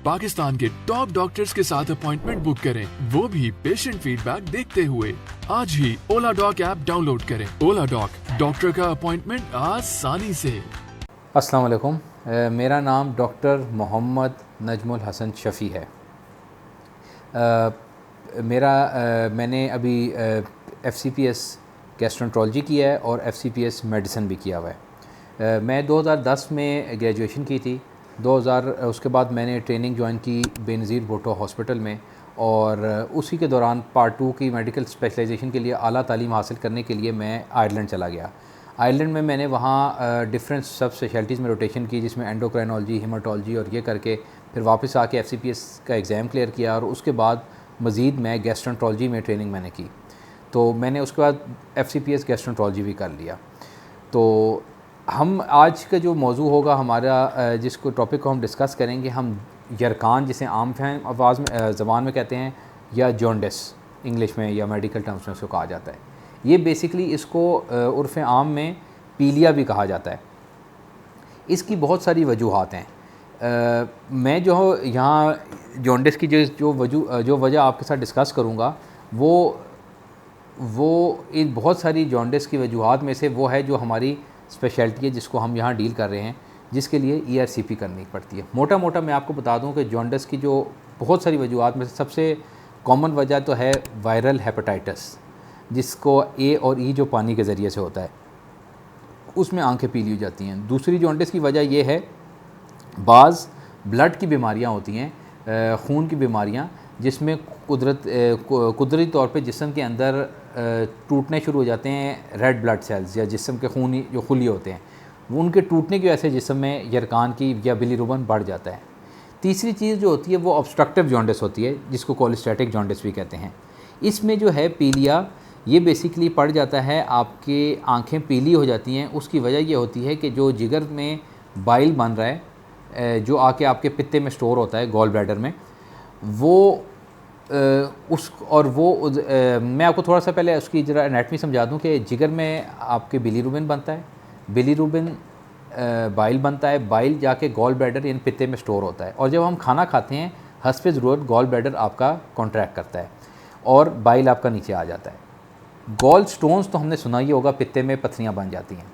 पाकिस्तान के top doctors के साथ अपॉइंटमेंट बुक करें, वो भी पेशेंट फीडबैक देखते हुए। आज ही ओला डॉक ऐप डाउनलोड करें। ओला डॉक, डॉक्टर का अपॉइंटमेंट आसानी से। अस्सलाम वालेकुम। मेरा नाम डॉक्टर मोहम्मद नजमुल हसन शफ़ी है। मैंने अभी FCPS गैस्ट्रोएंटरोलॉजी किया है और FCPS मेडिसिन भी किया हुआ है। मैं 2010 में ग्रेजुएशन की थी। उसके बाद मैंने ट्रेनिंग ज्वाइन की बेनज़ीर भुट्टो हॉस्पिटल में, और उसी के दौरान पार्ट 2 की मेडिकल स्पेशलाइजेशन के लिए आला तालीम हासिल करने के लिए मैं आयरलैंड चला गया। आयरलैंड में मैंने वहाँ डिफरेंट सब स्पेशलिटीज़ में रोटेशन की, जिसमें एंडोक्राइनोलॉजी, हेमाटोलॉजी और ये करके फिर वापस आके FCPS का एग्ज़ाम क्लियर किया, और उसके बाद मज़ीद मैं गैस्ट्रोएंटरोलॉजी में ट्रेनिंग मैंने की। तो मैंने उसके बाद FCPS गैस्ट्रोएंटरोलॉजी भी कर लिया। तो हम आज का जो मौजू होगा हमारा, जिसको टॉपिक को हम डिस्कस करेंगे, हम यरकान, जिसे आम फहम आवाज़ में ज़बान में कहते हैं, या जॉन्डिस इंग्लिश में या मेडिकल टर्म्स में उसको कहा जाता है। ये बेसिकली इसको उर्फ़ आम में पीलिया भी कहा जाता है। इसकी बहुत सारी वजूहात हैं। मैं जो यहाँ जॉन्डिस की जो वजह आपके साथ डिस्कस करूँगा, वो इन बहुत सारी जॉन्डिस की वजूहात में से वो है जो हमारी स्पेशलिटी है, जिसको हम यहाँ डील कर रहे हैं, जिसके लिए ERCP करनी पड़ती है। मोटा मोटा मैं आपको बता दूँ कि जॉन्डिस की जो बहुत सारी वजूहात में से सबसे कॉमन वजह तो है वायरल हेपेटाइटिस, जिसको A और E जो पानी के ज़रिए से होता है, उसमें आंखें पीली हो जाती हैं। दूसरी जॉन्डिस की वजह यह है, बाज़ ब्लड की बीमारियां होती हैं, खून की बीमारियां, जिसमें कुदरती तौर पे जिस्म के अंदर टूटने शुरू हो जाते हैं रेड ब्लड सेल्स, या जिस्म के खूनी जो खुलिये होते हैं, वो उनके टूटने की वजह से जिस्म में यरकान की या बिलीरुबिन बढ़ जाता है। तीसरी चीज़ जो होती है वो ऑब्स्ट्रक्टिव जॉन्डिस होती है, जिसको कोलेस्टेटिक जॉन्डिस भी कहते हैं। इसमें जो है पीलिया, ये बेसिकली पड़ जाता है, आपके आंखें पीली हो जाती हैं। उसकी वजह ये होती है कि जो जिगर में बाइल बन रहा है, जो आके आपके पित्ते में स्टोर होता है गॉल ब्लैडर में, मैं आपको थोड़ा सा पहले उसकी ज़रा एनाटमी समझा दूं कि जिगर में आपके बिलीरुबिन बनता है, बिलीरुबिन बाइल बनता है, बाइल जाके गॉल ब्लैडर यानी पित्ते में स्टोर होता है, और जब हम खाना खाते हैं हस्ब ज़रूरत गॉल ब्लैडर आपका कॉन्ट्रैक्ट करता है और बाइल आपका नीचे आ जाता है। गॉल स्टोन्स तो हमने सुना ही होगा, पित्ते में पत्थरियाँ बन जाती हैं।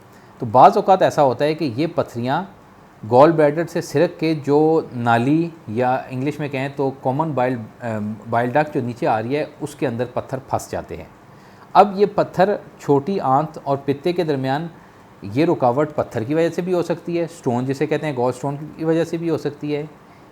तो बाज़ औक़ात ऐसा होता है कि ये पत्थरियाँ गॉल ब्लैडर से सिरक के जो नाली, या इंग्लिश में कहें तो कॉमन बाइल डक्ट जो नीचे आ रही है, उसके अंदर पत्थर फंस जाते हैं। अब ये पत्थर छोटी आंत और पित्ते के दरमियान, ये रुकावट पत्थर की वजह से भी हो सकती है, स्टोन जिसे कहते हैं गॉल स्टोन की वजह से भी हो सकती है।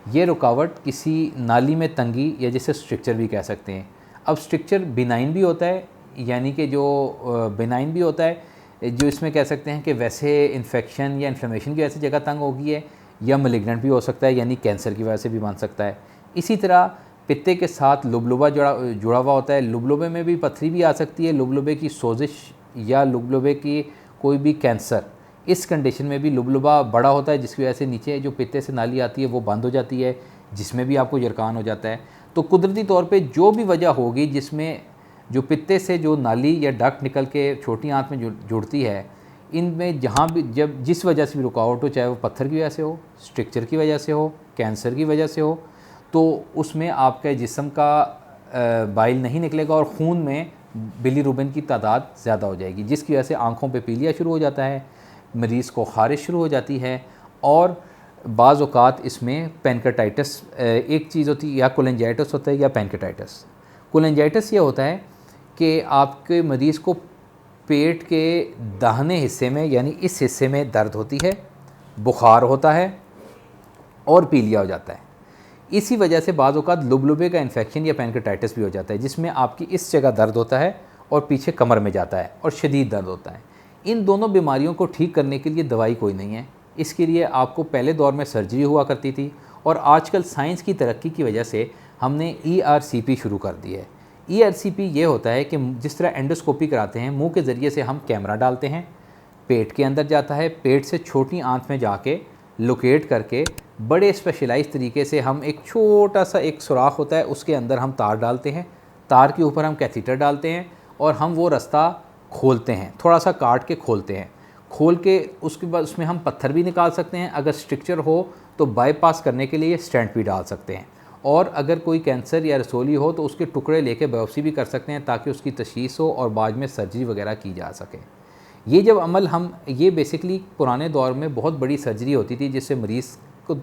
ये रुकावट किसी नाली में तंगी, या जिसे स्ट्रिक्चर भी कह सकते हैं। अब स्ट्रिक्चर बिनाइन भी होता है, यानी कि जो बिनाइन भी होता है, जो इसमें कह सकते हैं कि वैसे इन्फेक्शन या इन्फ्लेमेशन की वजह से जगह तंग होगी है, या मैलिग्नेंट भी हो सकता है, यानी कैंसर की वजह से भी बन सकता है। इसी तरह पित्ते के साथ लुबलुबा जुड़ा हुआ होता है, लुबलुबे में भी पथरी भी आ सकती है, लुबलुबे की सोजिश या लुबलुबे की कोई भी कैंसर, इस कंडीशन में भी लुबलुबा बड़ा होता है, जिसकी वजह से नीचे जो पित्ते से नाली आती है वो बंद हो जाती है, जिसमें भी आपको यरकान हो जाता है। तो कुदरती तौर पर जो भी वजह होगी जिसमें जो पित्ते से जो नाली या डक्ट निकल के छोटी आंत में जुड़ती है, इनमें जहाँ भी जिस वजह से भी रुकावट हो, चाहे वो पत्थर की वजह से हो, स्ट्रक्चर की वजह से हो, कैंसर की वजह से हो, तो उसमें आपके जिस्म का बाइल नहीं निकलेगा और खून में बिलीरुबिन की तादाद ज़्यादा हो जाएगी, जिसकी वजह से आँखों पे पीलिया शुरू हो जाता है, मरीज़ को ख़ारिश शुरू हो जाती है, और बाज़ औक़ात इसमें पैनक्रेटाइटिस एक चीज़ होती है, या कोलेंजाइटिस होता है या पैनक्रेटाइटिस। कोलेंजाइटिस ये होता है कि आपके मरीज़ को पेट के दाहिने हिस्से में, यानी इस हिस्से में दर्द होती है, बुखार होता है और पीलिया हो जाता है। इसी वजह से बाज़ औक़ात लुबलुबे का इन्फेक्शन या पैनक्रेटाइटिस भी हो जाता है, जिसमें आपकी इस जगह दर्द होता है और पीछे कमर में जाता है और शदीद दर्द होता है। इन दोनों बीमारियों को ठीक करने के लिए दवाई कोई नहीं है। इसके लिए आपको पहले दौर में सर्जरी हुआ करती थी, और आजकल साइंस की तरक्की की वजह से हमने ERCP शुरू कर दी है। ERCP ये होता है कि जिस तरह एंडोस्कोपी कराते हैं, मुंह के ज़रिए से हम कैमरा डालते हैं, पेट के अंदर जाता है, पेट से छोटी आंत में जाके लोकेट करके बड़े स्पेशलाइज तरीके से हम एक छोटा सा एक सुराख होता है, उसके अंदर हम तार डालते हैं, तार के ऊपर हम कैथीटर डालते हैं, और हम वो रास्ता खोलते हैं, थोड़ा सा काट के खोलते हैं। खोल के उसके बाद उसमें हम पत्थर भी निकाल सकते हैं, अगर स्ट्रक्चर हो तो बाईपास करने के लिए स्टेंट भी डाल सकते हैं। और अगर कोई कैंसर या रसोली हो तो उसके टुकड़े लेके बायोप्सी भी कर सकते हैं ताकि उसकी तशख़ीस हो और बाद में सर्जरी वगैरह की जा सके। ये जब अमल ये बेसिकली पुराने दौर में बहुत बड़ी सर्जरी होती थी जिससे मरीज़ को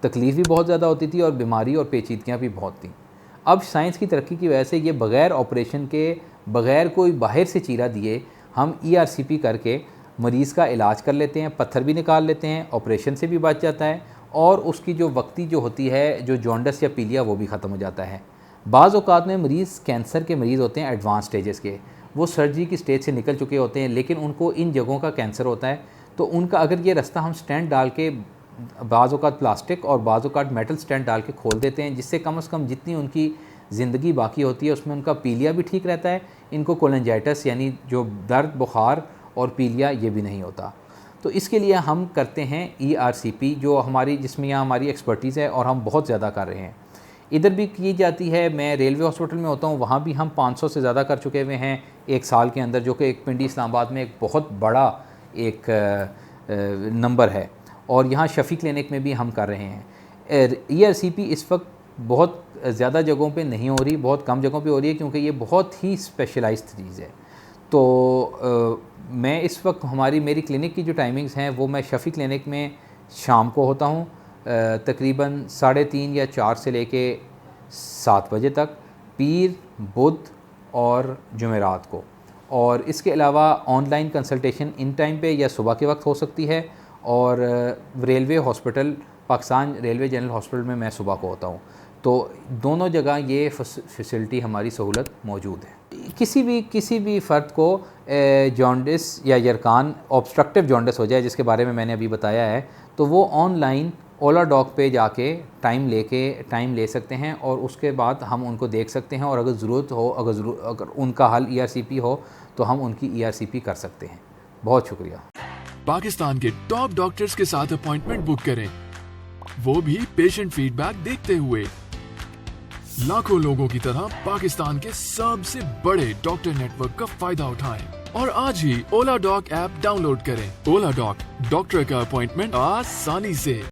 तकलीफ़ भी बहुत ज़्यादा होती थी और बीमारी और पेचीदगियाँ भी बहुत थी। अब साइंस की तरक्की की वजह से ये बग़ैर ऑपरेशन के, बग़ैर कोई बाहर से चीरा दिए हम ERCP करके मरीज़ का इलाज कर लेते हैं, पत्थर भी निकाल लेते हैं, ऑपरेशन से भी बच जाता है और उसकी जो वक्ती जो होती है जो जॉन्डिस या पीलिया वो भी ख़त्म हो जाता है। बाज़ औक़ात में मरीज़ कैंसर के मरीज़ होते हैं एडवांस स्टेजेस के, वो सर्जरी की स्टेज से निकल चुके होते हैं लेकिन उनको इन जगहों का कैंसर होता है। तो उनका अगर ये रास्ता हम स्टेंट डाल के, बाज़ औक़ात प्लास्टिक और बाज़ औक़ात मेटल स्टेंट डाल के खोल देते हैं, जिससे कम से कम जितनी उनकी ज़िंदगी बाकी होती है उसमें उनका पीलिया भी ठीक रहता है, इनको कोलेंजाइटिस यानी जो दर्द, बुखार और पीलिया ये भी नहीं होता। तो इसके लिए हम करते हैं ERCP जो जिसमें यहाँ हमारी एक्सपर्टीज़ है और हम बहुत ज़्यादा कर रहे हैं। इधर भी की जाती है, मैं रेलवे हॉस्पिटल में होता हूँ, वहाँ भी हम 500 से ज़्यादा कर चुके हुए हैं एक साल के अंदर, जो कि एक पिंडी इस्लामाबाद में एक बहुत बड़ा एक नंबर है। और यहाँ शफ़ी क्लिनिक में भी हम कर रहे हैं। ERCP इस वक्त बहुत ज़्यादा जगहों पे नहीं हो रही, बहुत कम जगहों पे हो रही है क्योंकि ये बहुत ही स्पेशलाइज्ड चीज़ है। तो मैं इस वक्त मेरी क्लिनिक की जो टाइमिंग्स हैं वो मैं शफ़ी क्लिनिक में शाम को होता हूँ तकरीबन 3:30 या 4 से लेके 7 बजे तक, पीर, बुध और जुमेरात को। और इसके अलावा ऑनलाइन कंसल्टेशन इन टाइम पे या सुबह के वक्त हो सकती है। और railway hospital, Pakistan railway general hospital में मैं सुबह को होता हूँ। तो दोनों जगह ये फैसिलिटी हमारी सहूलत मौजूद है। किसी भी फ़र्द को जॉन्डिस या यरकान ऑब्स्ट्रक्टिव जॉन्डिस हो जाए, जिसके बारे में मैंने अभी बताया है, तो वो ऑनलाइन ओला डॉक पे जाके टाइम ले सकते हैं और उसके बाद हम उनको देख सकते हैं। और अगर ज़रूरत हो, अगर उनका हल ERCP हो तो हम उनकी ERCP कर सकते हैं। बहुत शुक्रिया। पाकिस्तान के टॉप डॉक्टर्स के साथ अपॉइंटमेंट बुक करें, वो भी पेशेंट फीडबैक देखते हुए। लाखों लोगों की तरह पाकिस्तान के सबसे बड़े डॉक्टर नेटवर्क का फायदा उठाएं और आज ही ओला डॉक ऐप डाउनलोड करें। ओला डॉक, डॉक्टर का अपॉइंटमेंट आसानी से।